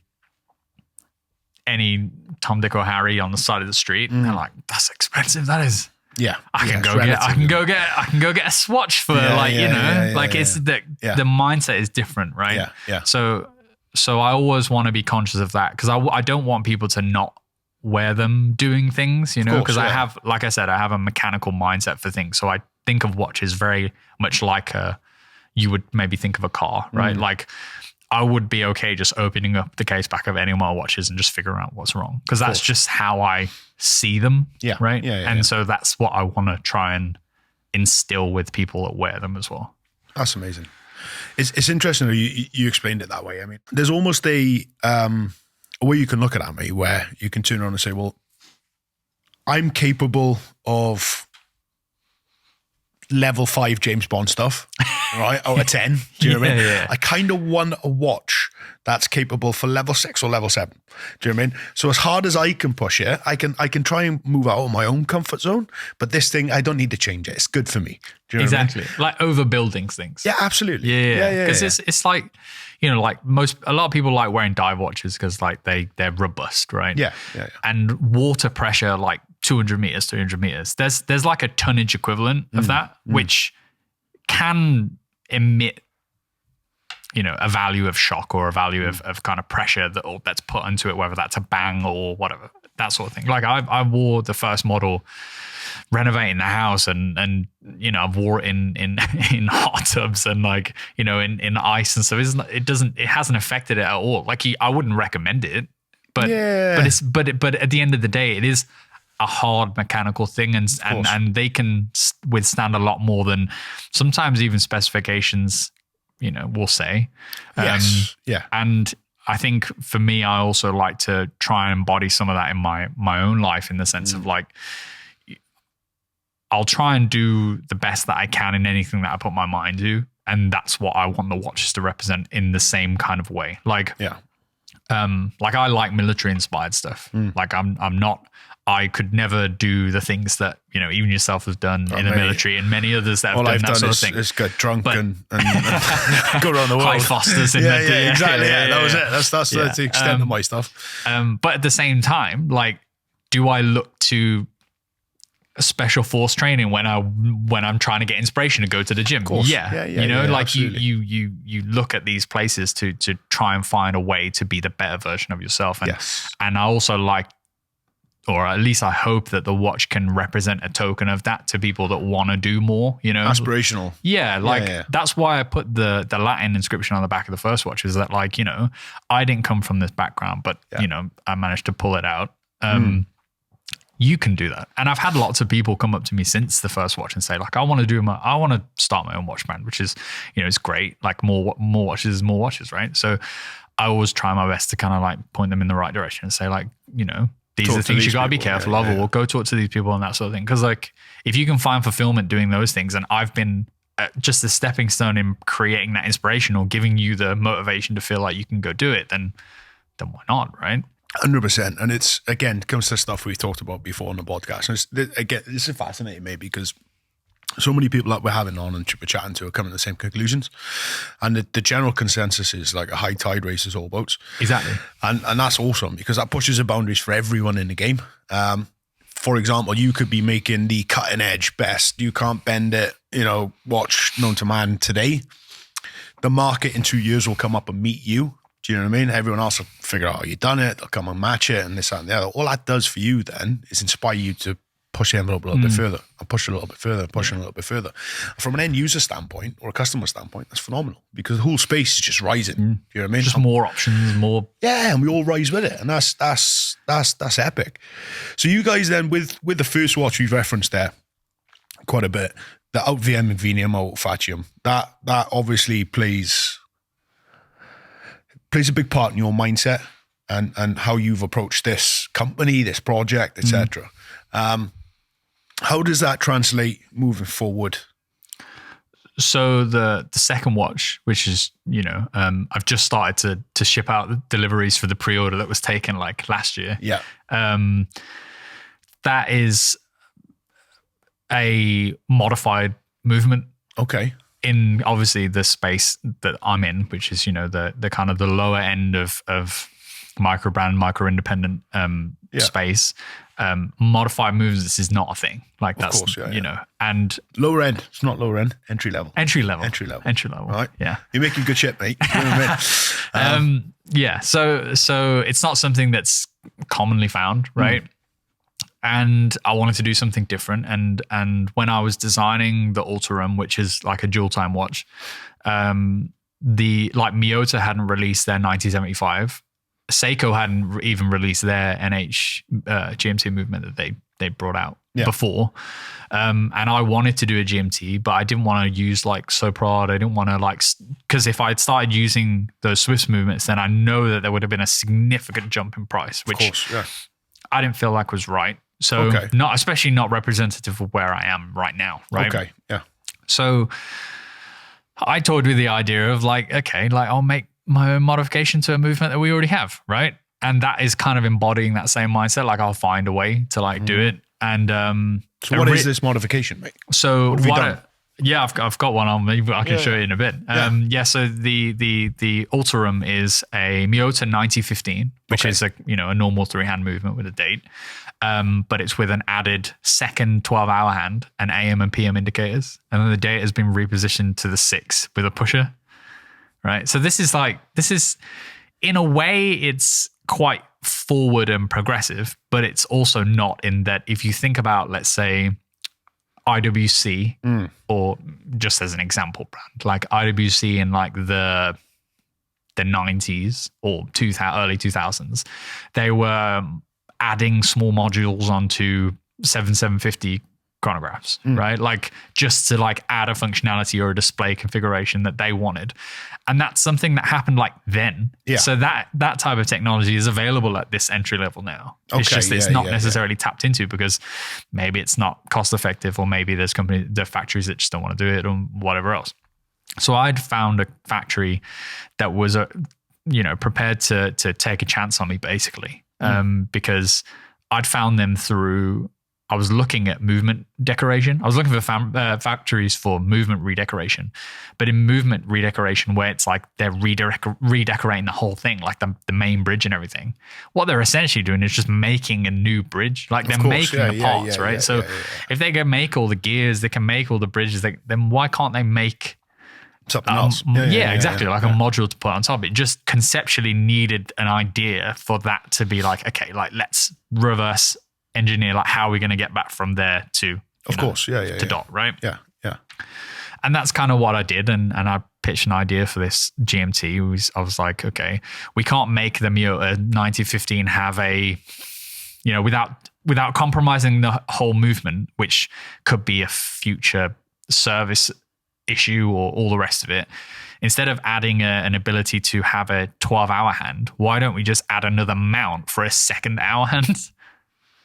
Speaker 2: any Tom, Dick, or Harry on the side of the street, and they're like, that's expensive. That is.
Speaker 1: Yeah,
Speaker 2: I can go get a Swatch for it's the mindset is different, right?
Speaker 1: Yeah.
Speaker 2: So I always want to be conscious of that, because I don't want people to not wear them doing things, because I have, like I said, I have a mechanical mindset for things. So I think of watches very much like you would maybe think of a car, right? Like, I would be okay just opening up the case back of any of my watches and just figuring out what's wrong, because that's just how I see them.
Speaker 1: Yeah.
Speaker 2: Right.
Speaker 1: Yeah.
Speaker 2: So that's what I want to try and instill with people that wear them as well.
Speaker 1: That's amazing. It's interesting that you explained it that way. I mean, there's almost a way you can look at it, mate, where you can turn around and say, well, I'm capable of level 5 James Bond stuff, right? Out of 10. Do you know what I mean?
Speaker 2: Yeah.
Speaker 1: I kind of want a watch that's capable for level 6 or level 7. Do you know what I mean? So as hard as I can push it, I can try and move out of my own comfort zone. But this thing, I don't need to change it. It's good for me. Do you know
Speaker 2: Exactly.
Speaker 1: what I mean?
Speaker 2: Like overbuilding things.
Speaker 1: Yeah, absolutely.
Speaker 2: Yeah. Because it's like, you know, like a lot of people like wearing dive watches because like they're robust, right?
Speaker 1: Yeah.
Speaker 2: And water pressure, like 200 meters, 300 meters. There's like a tonnage equivalent of that, which can emit, you know, a value of shock or a value of kind of pressure that's put into it, whether that's a bang or whatever, that sort of thing. Like I wore the first model renovating the house and you know, I've wore it in hot tubs and like, you know, in ice and stuff. It hasn't affected it at all. Like I wouldn't recommend it, but at the end of the day, it is a hard mechanical thing and they can withstand a lot more than sometimes even specifications, you know, will say.
Speaker 1: Yes. Yeah.
Speaker 2: And I think for me, I also like to try and embody some of that in my own life, in the sense of like, I'll try and do the best that I can in anything that I put my mind to. And that's what I want the watches to represent in the same kind of way. Like, like I like military inspired stuff. Like I could never do the things that, you know, even yourself has done in the military, and many others that have done that sort of thing.
Speaker 1: Is get drunk and go around the world.
Speaker 2: High Fosters.
Speaker 1: Exactly. Yeah, that was it. That's the extent of my stuff.
Speaker 2: But at the same time, like, do I look to special force training when I'm trying to get inspiration to go to the gym? Yeah. You know, like absolutely. you look at these places to try and find a way to be the better version of yourself. And I also like, or at least I hope, that the watch can represent a token of that to people that want to do more, you know.
Speaker 1: Aspirational.
Speaker 2: Yeah, like that's why I put the Latin inscription on the back of the first watch, is that, like, you know, I didn't come from this background, but you know, I managed to pull it out. You can do that. And I've had lots of people come up to me since the first watch and say, like, I want to start my own watch brand, which is, you know, it's great. Like more watches is more watches, right? So I always try my best to kind of like point them in the right direction and say, like, you know, these are the things you got to be careful of, or go talk to these people and that sort of thing. Because, like, if you can find fulfillment doing those things, and I've been just a stepping stone in creating that inspiration or giving you the motivation to feel like you can go do it, then why not, right?
Speaker 1: 100%. And it's, again, comes to stuff we've talked about before on the podcast. And this is fascinating, mate, because so many people that we're having on and we're chatting to are coming to the same conclusions. And the general consensus is like a high tide raises all boats.
Speaker 2: Exactly.
Speaker 1: And that's awesome, because that pushes the boundaries for everyone in the game. For example, you could be making the cutting edge best, you can't bend it, you know, watch known to man today. The market in 2 years will come up and meet you. Do you know what I mean? Everyone else will figure out how you've done it. They'll come and match it and this, that, and the other. All that does for you then is inspire you to push the envelope a little bit further, and push it a little bit further, and push it a little bit further. From an end user standpoint or a customer standpoint, that's phenomenal, because the whole space is just rising. Do you know what I mean?
Speaker 2: Just more options, more.
Speaker 1: Yeah, and we all rise with it, and that's epic. So you guys then, with the first watch we've referenced there quite a bit, the Outvm Invenium or Facium, that obviously plays a big part in your mindset and how you've approached this company, this project, etc. How does that translate moving forward?
Speaker 2: So the second watch, which is, you know, I've just started to ship out the deliveries for the pre-order that was taken like last year.
Speaker 1: Yeah.
Speaker 2: That is a modified movement. Okay. In obviously the space that I'm in, which is, you know, the kind of the lower end of micro brand, micro independent space. Modified movements is not a thing. Like that's, of course, you know, and
Speaker 1: lower end. It's not lower end. Entry level.
Speaker 2: Right. Yeah.
Speaker 1: You're making good shit, mate. You know what I mean?
Speaker 2: Yeah. So it's not something that's commonly found, right? And I wanted to do something different. And when I was designing the Ultirum, which is like a dual time watch, Miyota hadn't released their 1975. Seiko hadn't even released their NH GMT movement that they brought out. before. And I wanted to do a GMT, but I didn't want to use like Soprod. I didn't want to because if I'd started using those Swiss movements, then I know that there would have been a significant jump in price, which I didn't feel like was right. So especially not representative of where I am right now. Right.
Speaker 1: Okay. Yeah.
Speaker 2: So I toyed with the idea of I'll make my own modification to a movement that we already have. Right. And that is kind of embodying that same mindset. Like I'll find a way to do it. And
Speaker 1: so what is this modification, mate?
Speaker 2: So
Speaker 1: what have you done?
Speaker 2: Yeah, I've got one on. Maybe I can show you in a bit. So the Ultirum is a Miyota 9015, which is a normal 3-hand movement with a date, but it's with an added second 12-hour hand and AM and PM indicators, and then the date has been repositioned to the 6 with a pusher. Right. So this is in a way it's quite forward and progressive, but it's also not, in that if you think about, let's say, IWC, or just as an example brand, like IWC in like the 90s or early 2000s, they were adding small modules onto 7750 chronographs, right? Like just to add a functionality or a display configuration that they wanted. And that's something that happened then. Yeah. So that type of technology is available at this entry level now. It's just it's not necessarily tapped into because maybe it's not cost effective, or maybe there's factories that just don't want to do it, or whatever else. So I'd found a factory that was prepared to take a chance on me, basically, because I'd found them through. I was looking at movement decoration. I was looking for factories for movement redecoration, but in movement redecoration, where it's like they're redecorating the whole thing, like the main bridge and everything. What they're essentially doing is just making a new bridge. Like they're making the parts, right? So if they can make all the gears, they can make all the bridges. Then why can't they make
Speaker 1: something else?
Speaker 2: Exactly. Like a module to put on top. It just conceptually needed an idea for that to be let's reverse engineer, how are we going to get back from there to dot, right?
Speaker 1: Yeah.
Speaker 2: And that's kind of what I did, and I pitched an idea for this GMT. I was like, okay, we can't make the Miyota 9015 have a, without compromising the whole movement, which could be a future service issue or all the rest of it. Instead of adding an ability to have a 12-hour hand, why don't we just add another mount for a second hour hand?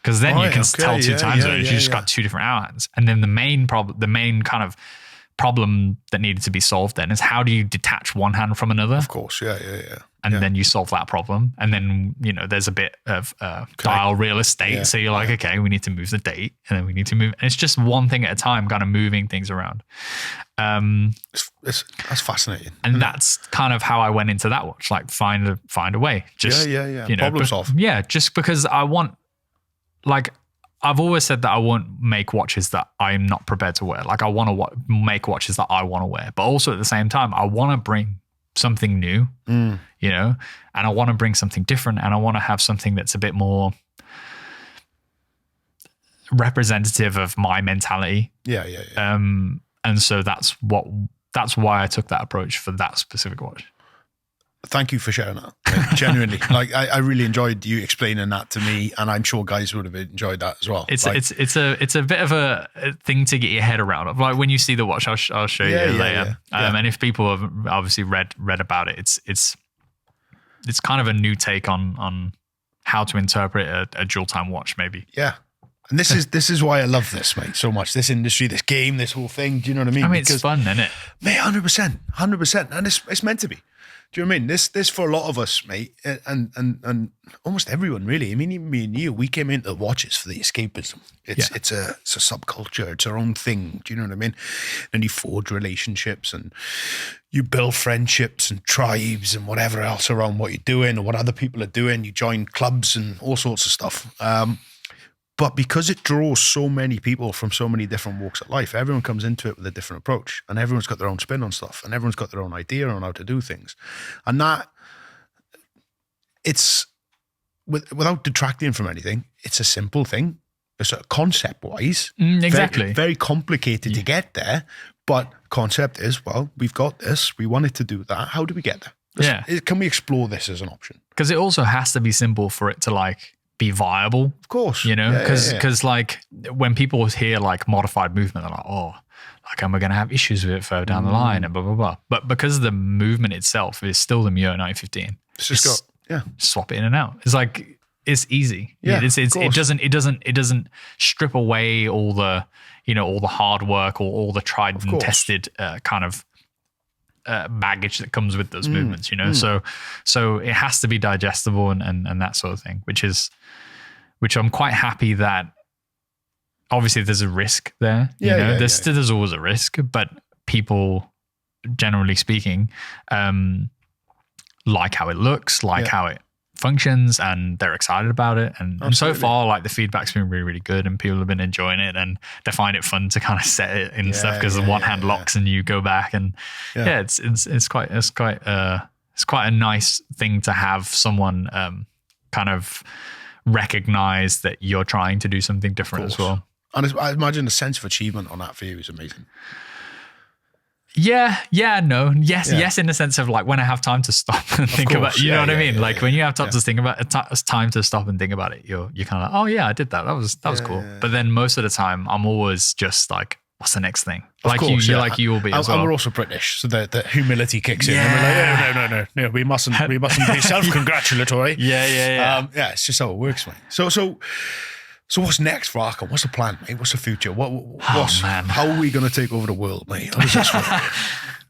Speaker 2: Because then you can tell two time zones. You just got two different hour hands. And then the main kind of problem that needed to be solved then is, how do you detach one hand from another?
Speaker 1: Of course,
Speaker 2: And then you solve that problem. And then, there's a bit of dial real estate. Yeah, so you're like, okay, we need to move the date, and then we need to move. And it's just one thing at a time, kind of moving things around.
Speaker 1: That's fascinating.
Speaker 2: And that's kind of how I went into that watch, find a way. Just,
Speaker 1: problem solve.
Speaker 2: Yeah, just because I want, I've always said that I won't make watches that I'm not prepared to wear. I want to make watches that I want to wear, but also at the same time, I want to bring something new, and I want to bring something different, and I want to have something that's a bit more representative of my mentality. And so that's why I took that approach for that specific watch.
Speaker 1: Thank you for sharing that. Genuinely, I really enjoyed you explaining that to me, and I'm sure guys would have enjoyed that as well.
Speaker 2: It's a bit of a thing to get your head around. When you see the watch, I'll show you later. And if people have obviously read about it, it's kind of a new take on how to interpret a dual time watch, maybe.
Speaker 1: Yeah. And this is why I love this, mate, so much. This industry, this game, this whole thing. Do you know what I mean?
Speaker 2: It's fun, isn't it?
Speaker 1: Mate, 100%, and it's meant to be. Do you know what I mean? This for a lot of us, mate, and almost everyone really. I mean, even me and you, we came into watches for the escapism. It's a subculture. It's our own thing. Do you know what I mean? And you forge relationships, and you build friendships and tribes and whatever else around what you're doing or what other people are doing. You join clubs and all sorts of stuff. But because it draws so many people from so many different walks of life, everyone comes into it with a different approach, and everyone's got their own spin on stuff, and everyone's got their own idea on how to do things. And that, it's, without detracting from anything, it's a simple thing. It's concept-wise,
Speaker 2: exactly.
Speaker 1: Very, very complicated to get there, but concept is, well, we've got this, we wanted to do that. How do we get there? Can we explore this as an option?
Speaker 2: Because it also has to be simple for it to be viable.
Speaker 1: Of course.
Speaker 2: You know, because like when people hear like modified movement, they're like, oh, like am I going to have issues with it further down the line and blah, blah, blah. But because the movement itself is still the Mio 915,
Speaker 1: It's just
Speaker 2: swap it in and out. It's like, it's easy.
Speaker 1: Yeah,
Speaker 2: It doesn't strip away all the, you know, all the hard work or all the tried and tested kind of baggage that comes with those movements, you know? So it has to be digestible and that sort of thing, which I'm quite happy that obviously there's a risk there. There's always a risk, but people, generally speaking, like how it looks, how it functions, and they're excited about it. And so far, like the feedback's been really, really good, and people have been enjoying it, and they find it fun to kind of set it in stuff because the one hand locks and you go back, and it's quite a nice thing to have someone kind of recognize that you're trying to do something different as well.
Speaker 1: And I imagine the sense of achievement on that for you is amazing.
Speaker 2: Yes, in the sense of like when I have time to stop and think about, you know what I mean? Like when you have time to think about it, time to stop and think about it, you're kind of like, oh yeah, I did that. That was cool. But then most of the time I'm always just like, what's the next thing? Like you will be as well.
Speaker 1: And we're also British, so the humility kicks in. And we're like, no, we mustn't be self-congratulatory. It's just how it works, mate. So what's next for Arken? What's the plan, mate? What's the future? How are we going to take over the world, mate? How does this work?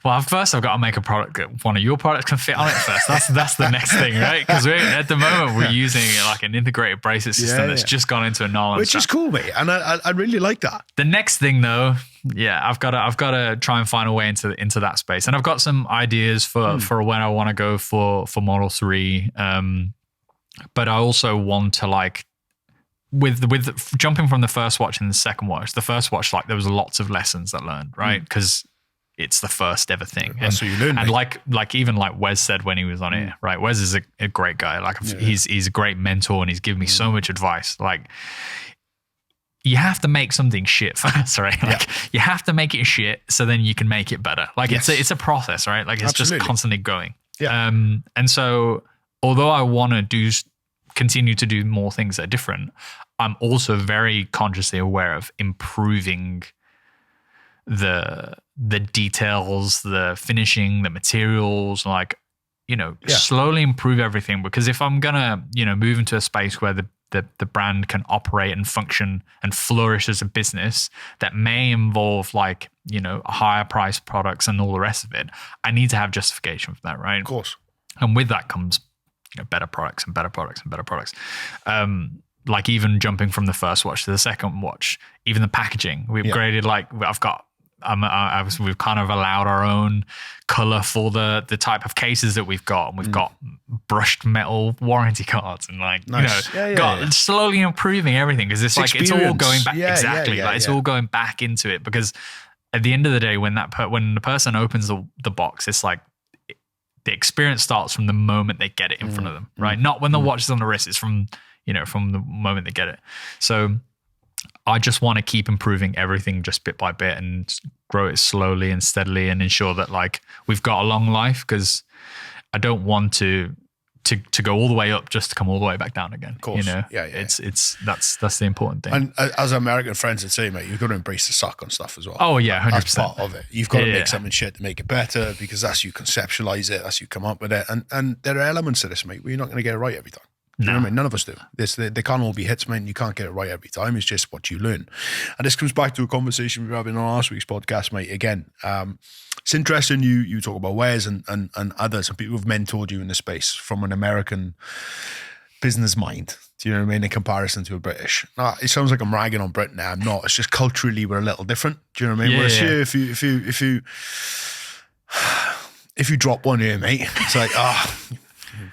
Speaker 2: Well, first I've got to make a product that one of your products can fit on it first. That's the next thing, right? Because at the moment we're using like an integrated bracelet system that's just gone into a null,
Speaker 1: which is cool, mate. And I really like that.
Speaker 2: The next thing, though, I've got to try and find a way into that space, and I've got some ideas for when I want to go for Model 3. But I also want to like. With jumping from the first watch and the second watch, the first watch, like there was lots of lessons I learned, right? Because it's the first ever thing.
Speaker 1: That's what you learn.
Speaker 2: And like even like Wes said when he was on it, right? Wes is a great guy. Like he's a great mentor, and he's given me so much advice. Like you have to make something shit first, right? Like you have to make it shit so then you can make it better. Like it's a process, right? Like it's just constantly going. Yeah. And so although I want to continue to do more things that are different, I'm also very consciously aware of improving the details, the finishing, the materials, like, you know, slowly improve everything. Because if I'm gonna, you know, move into a space where the brand can operate and function and flourish as a business that may involve like, you know, higher priced products and all the rest of it, I need to have justification for that, right?
Speaker 1: Of course. And
Speaker 2: with that comes, you know, better products and better products and better products. Like even jumping from the first watch to the second watch, even the packaging, we upgraded. Like we've kind of allowed our own color for the type of cases that we've got, and we've got brushed metal warranty cards, and like slowly improving everything because it's like it's all going back it's all going back into it, because at the end of the day, when the person opens the box, it's like the experience starts from the moment they get it in front of them, right? Not when the watch is on the wrist. It's from the moment they get it. So I just want to keep improving everything just bit by bit and grow it slowly and steadily and ensure that like we've got a long life, because I don't want to go all the way up just to come all the way back down again. Of course. You know, that's the important thing.
Speaker 1: And as American friends would say, mate, you've got to embrace the suck on stuff as well.
Speaker 2: Oh yeah, 100%.
Speaker 1: That's part of it. You've got to make something shit to make it better, because that's you conceptualize it, that's you come up with it. And there are elements to this, mate, where you're not going to get it right every time. You know what I mean? None of us do. They can't all be hits, man. You can't get it right every time. It's just what you learn. And this comes back to a conversation we were having on last week's podcast, mate. Again, it's interesting you talk about Wes and others and people who've mentored you in the space from an American business mind. Do you know what I mean? In comparison to a British. Now, it sounds like I'm ragging on Britain now. I'm not. It's just culturally we're a little different. Do you know what I mean? Whereas here, if you drop one here, mate, it's like,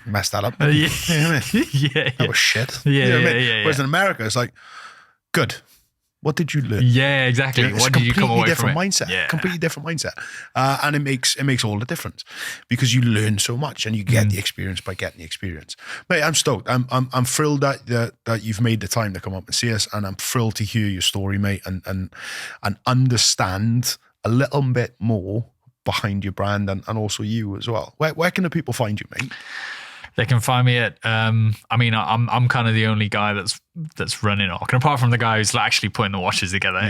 Speaker 1: messed that up. That was shit. Whereas in America, it's like, good. What did you learn?
Speaker 2: Yeah, exactly.
Speaker 1: It's
Speaker 2: what did you come away from it?
Speaker 1: Completely different mindset. And it makes all the difference, because you learn so much and you get the experience by getting the experience. Mate, I'm stoked. I'm thrilled that you've made the time to come up and see us, and I'm thrilled to hear your story, mate, and understand a little bit more behind your brand and also you as well. Where can the people find you, mate?
Speaker 2: They can find me at. I mean, I'm kind of the only guy that's running Arken, apart from the guy who's actually putting the watches together.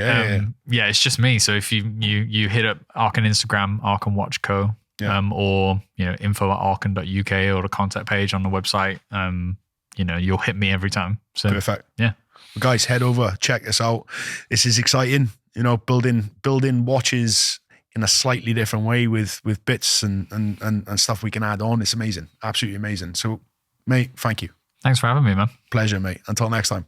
Speaker 2: Yeah, it's just me. So if you hit up Arken Instagram, Arken Watch Co. Or info@arken.uk or the contact page on the website. You'll hit me every time. So
Speaker 1: perfect.
Speaker 2: Yeah,
Speaker 1: well, guys, head over, check this out. This is exciting. Building watches in a slightly different way with bits and stuff we can add on. It's amazing, absolutely amazing. So, mate, thank you.
Speaker 2: Thanks for having me, man.
Speaker 1: Pleasure, mate. Until next time.